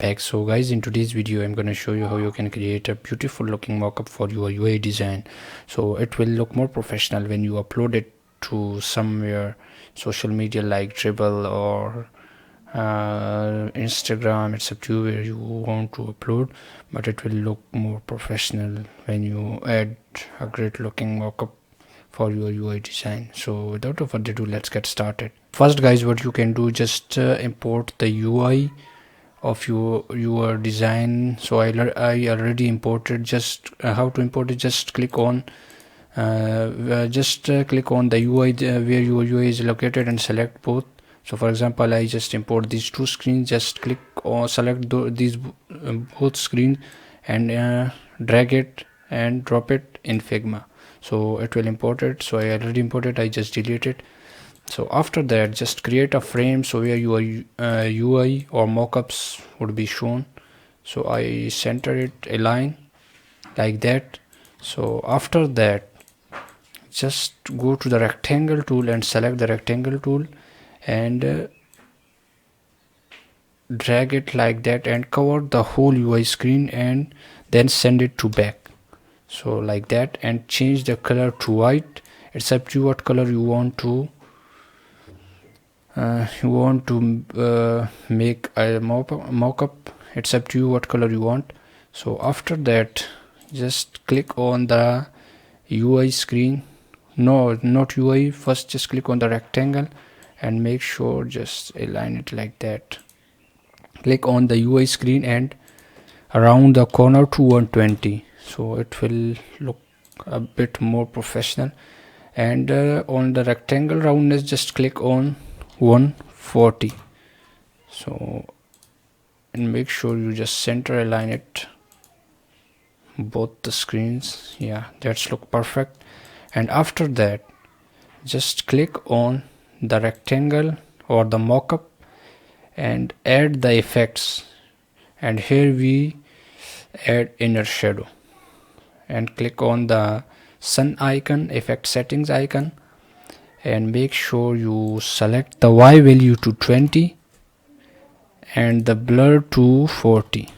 Back. So guys, in today's video I'm going to show you how you can create a beautiful looking mockup for your UI design, so it will look more professional when you upload it to somewhere social media like Dribble or Instagram. It's up to you where you want to upload, but it will look more professional when you add a great looking mockup for your UI design. So without further ado, let's get started. First guys, what you can do, just import the UI of your design. So I already imported. Just how to import it, just click on click on the UI where your UI is located and select both. So for example, I just import these two screens. Just click or select these both screens and drag it and drop it in Figma, so it will import it. So I already imported, I just delete it. So after that, just create a frame so where your UI or mockups would be shown. So I center it, align like that. So after that, just go to the rectangle tool and select the rectangle tool and drag it like that and cover the whole UI screen and then send it to back. So like that, and change the color to white. It's up to you what color you want to make a mockup. It's up to you what color you want. So after that, just click on the UI screen. No, not UI. First just click on the rectangle and make sure just align it like that. Click on the UI screen and around the corner to 120, so it will look a bit more professional. And on the rectangle roundness, just click on 140. So, and make sure you just center align it both the screens. Yeah, that's look perfect. And after that, just click on the rectangle or the mockup and add the effects, and here we add inner shadow and click on the sun icon, effect settings icon, and make sure you select the Y value to 20 and the blur to 40.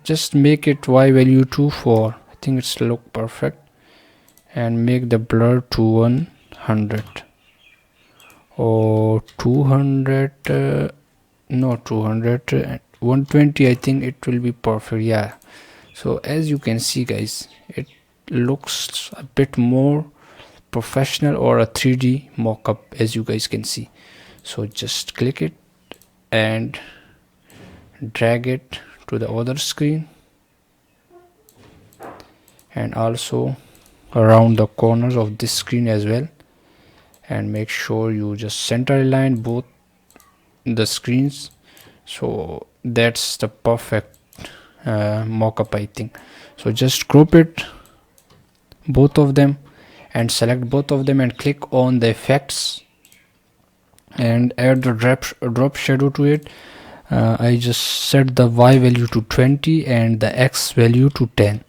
Just make it Y value to 4. I think it's look perfect. And make the blur to 100 or 200. No, 200, 120. I think it will be perfect. Yeah. So as you can see guys, it looks a bit more professional or a 3D mockup, as you guys can see. So just click it and drag it to the other screen and also around the corners of this screen as well, and make sure you just center align both the screens. So that's the perfect mockup, I think. So just group it, both of them, and select both of them and click on the effects and add the drop shadow to it. I just set the Y value to 20 and the X value to 10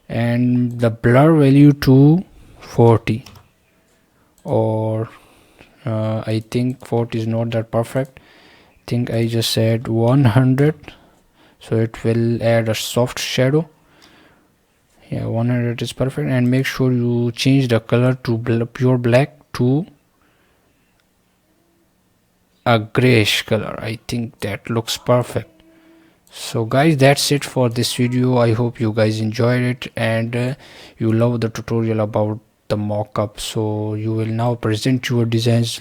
and the blur value to 40, or I think 40 is not that perfect. I think I just said 100, so it will add a soft shadow. Yeah, 100 is perfect. And make sure you change the color to pure black to a grayish color. I think that looks perfect. So guys, that's it for this video. I hope you guys enjoyed it and you love the tutorial about the mockup. So you will now present your designs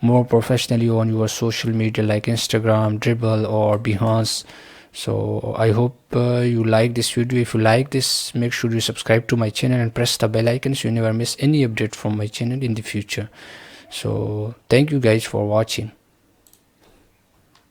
more professionally on your social media like Instagram, Dribble or Behance. So I hope you like this video. If you like this, make sure you subscribe to my channel and press the bell icon so you never miss any update from my channel in the future. So thank you guys for watching.